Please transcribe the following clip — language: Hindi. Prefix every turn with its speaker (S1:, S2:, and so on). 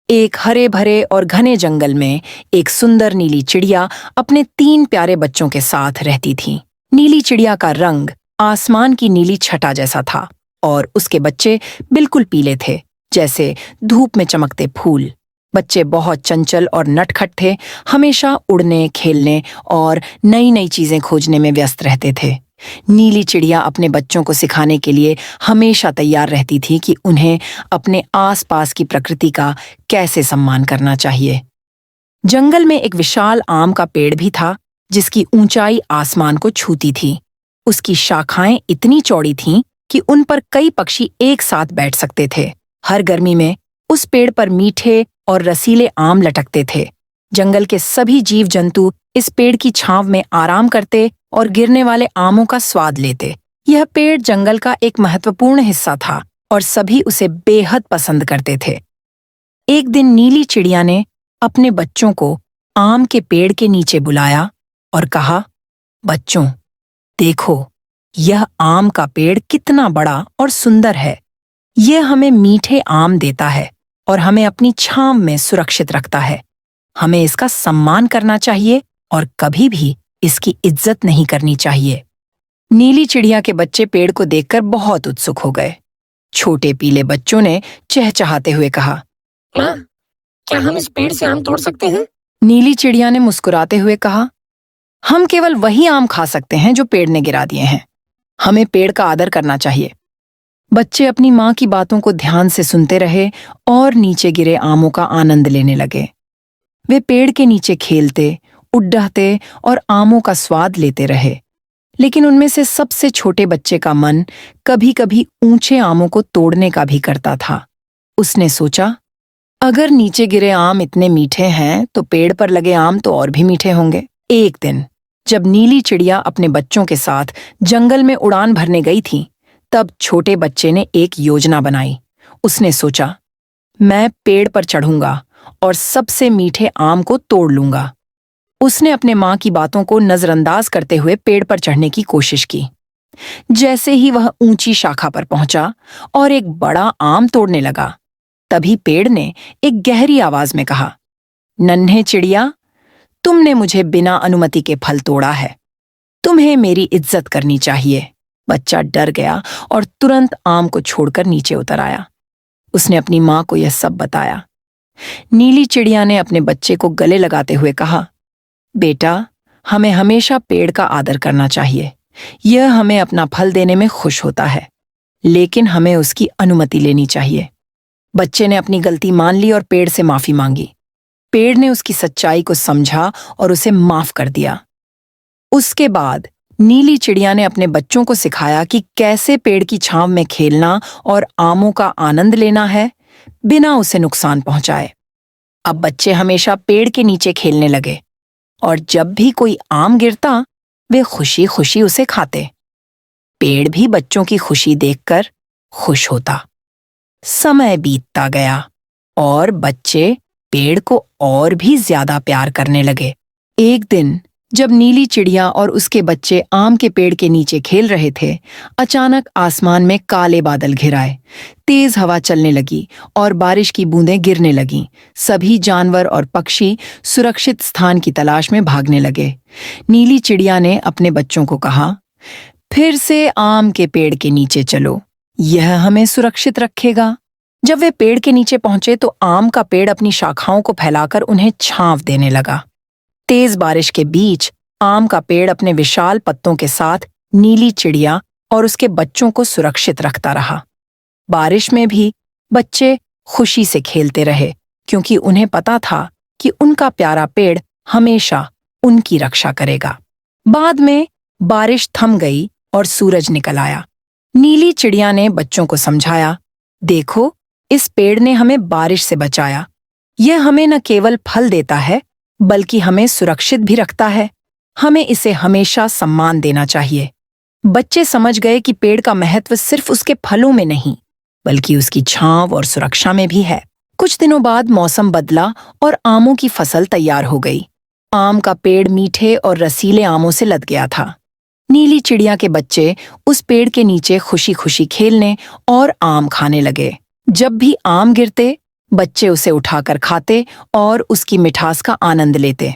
S1: एक हरे भरे और घने जंगल में एक सुंदर नीली चिड़िया अपने 3 प्यारे बच्चों के साथ रहती थी। नीली चिड़िया का रंग आसमान की नीली छटा जैसा था और उसके बच्चे बिल्कुल पीले थे, जैसे धूप में चमकते फूल। बच्चे बहुत चंचल और नटखट थे, हमेशा उड़ने, खेलने और नई नई चीजें खोजने में व्यस्त रहते थे। नीली चिड़िया अपने बच्चों को सिखाने के लिए हमेशा तैयार रहती थी कि उन्हें अपने आसपास की प्रकृति का कैसे सम्मान करना चाहिए। जंगल में एक विशाल आम का पेड़ भी था, जिसकी ऊंचाई आसमान को छूती थी। उसकी शाखाएं इतनी चौड़ी थीं कि उन पर कई पक्षी एक साथ बैठ सकते थे। हर गर्मी में उस पेड़ पर मीठे और रसीले आम लटकते थे। जंगल के सभी जीव जंतु इस पेड़ की छांव में आराम करते और गिरने वाले आमों का स्वाद लेते। यह पेड़ जंगल का एक महत्वपूर्ण हिस्सा था और सभी उसे बेहद पसंद करते थे। एक दिन नीली चिड़िया ने अपने बच्चों को आम के पेड़ के नीचे बुलाया और कहा, बच्चों, देखो, यह आम का पेड़ कितना बड़ा और सुंदर है। यह हमें मीठे आम देता है और हमें अपनी छांव में सुरक्षित रखता है। हमें इसका सम्मान करना चाहिए और कभी भी इसकी इज्जत नहीं करनी चाहिए। नीली चिड़िया के बच्चे पेड़ को देखकर बहुत उत्सुक हो गए। छोटे पीले बच्चों ने चहचहाते हुए कहा,
S2: माँ, क्या हम इस पेड़ से आम तोड़ सकते हैं?
S1: नीली चिड़िया ने मुस्कुराते हुए कहा, हम केवल वही आम खा सकते हैं जो पेड़ ने गिरा दिए हैं। हमें पेड़ का आदर करना चाहिए। बच्चे अपनी माँ की बातों को ध्यान से सुनते रहे और नीचे गिरे आमों का आनंद लेने लगे। वे पेड़ के नीचे खेलते, उड़ते और आमों का स्वाद लेते रहे। लेकिन उनमें से सबसे छोटे बच्चे का मन कभी-कभी ऊंचे आमों को तोड़ने का भी करता था। उसने सोचा, अगर नीचे गिरे आम इतने मीठे हैं तो पेड़ पर लगे आम तो और भी मीठे होंगे। एक दिन जब नीली चिड़िया अपने बच्चों के साथ जंगल में उड़ान भरने गई थी, तब छोटे बच्चे ने एक योजना बनाई। उसने सोचा, मैं पेड़ पर चढ़ूंगा और सबसे मीठे आम को तोड़ लूंगा। उसने अपने माँ की बातों को नजरअंदाज करते हुए पेड़ पर चढ़ने की कोशिश की। जैसे ही वह ऊंची शाखा पर पहुंचा और एक बड़ा आम तोड़ने लगा, तभी पेड़ ने एक गहरी आवाज में कहा, नन्हे चिड़िया, तुमने मुझे बिना अनुमति के फल तोड़ा है। तुम्हें मेरी इज्जत करनी चाहिए। बच्चा डर गया और तुरंत आम को छोड़कर नीचे उतर आया। उसने अपनी माँ को यह सब बताया। नीली चिड़िया ने अपने बच्चे को गले लगाते हुए कहा, बेटा, हमें हमेशा पेड़ का आदर करना चाहिए। यह हमें अपना फल देने में खुश होता है, लेकिन हमें उसकी अनुमति लेनी चाहिए। बच्चे ने अपनी गलती मान ली और पेड़ से माफी मांगी। पेड़ ने उसकी सच्चाई को समझा और उसे माफ कर दिया। उसके बाद नीली चिड़िया ने अपने बच्चों को सिखाया कि कैसे पेड़ की छांव में खेलना और आमों का आनंद लेना है, बिना उसे नुकसान पहुंचाए। अब बच्चे हमेशा पेड़ के नीचे खेलने लगे और जब भी कोई आम गिरता, वे खुशी खुशी उसे खाते। पेड़ भी बच्चों की खुशी देखकर खुश होता। समय बीतता गया और बच्चे पेड़ को और भी ज्यादा प्यार करने लगे। एक दिन जब नीली चिड़िया और उसके बच्चे आम के पेड़ के नीचे खेल रहे थे, अचानक आसमान में काले बादल घिर आए। तेज हवा चलने लगी और बारिश की बूंदें गिरने लगीं। सभी जानवर और पक्षी सुरक्षित स्थान की तलाश में भागने लगे। नीली चिड़िया ने अपने बच्चों को कहा, फिर से आम के पेड़ के नीचे चलो, यह हमें सुरक्षित रखेगा। जब वे पेड़ के नीचे पहुंचे तो आम का पेड़ अपनी शाखाओं को फैलाकर उन्हें छांव देने लगा। तेज बारिश के बीच आम का पेड़ अपने विशाल पत्तों के साथ नीली चिड़िया और उसके बच्चों को सुरक्षित रखता रहा। बारिश में भी बच्चे खुशी से खेलते रहे, क्योंकि उन्हें पता था कि उनका प्यारा पेड़ हमेशा उनकी रक्षा करेगा। बाद में बारिश थम गई और सूरज निकल आया। नीली चिड़िया ने बच्चों को समझाया, देखो, इस पेड़ ने हमें बारिश से बचाया। यह हमें न केवल फल देता है, बल्कि हमें सुरक्षित भी रखता है। हमें इसे हमेशा सम्मान देना चाहिए। बच्चे समझ गए कि पेड़ का महत्व सिर्फ उसके फलों में नहीं, बल्कि उसकी छांव और सुरक्षा में भी है। कुछ दिनों बाद मौसम बदला और आमों की फसल तैयार हो गई। आम का पेड़ मीठे और रसीले आमों से लद गया था। नीली चिड़िया के बच्चे उस पेड़ के नीचे खुशी खुशी खेलने और आम खाने लगे। जब भी आम गिरते, बच्चे उसे उठाकर खाते और उसकी मिठास का आनंद लेते।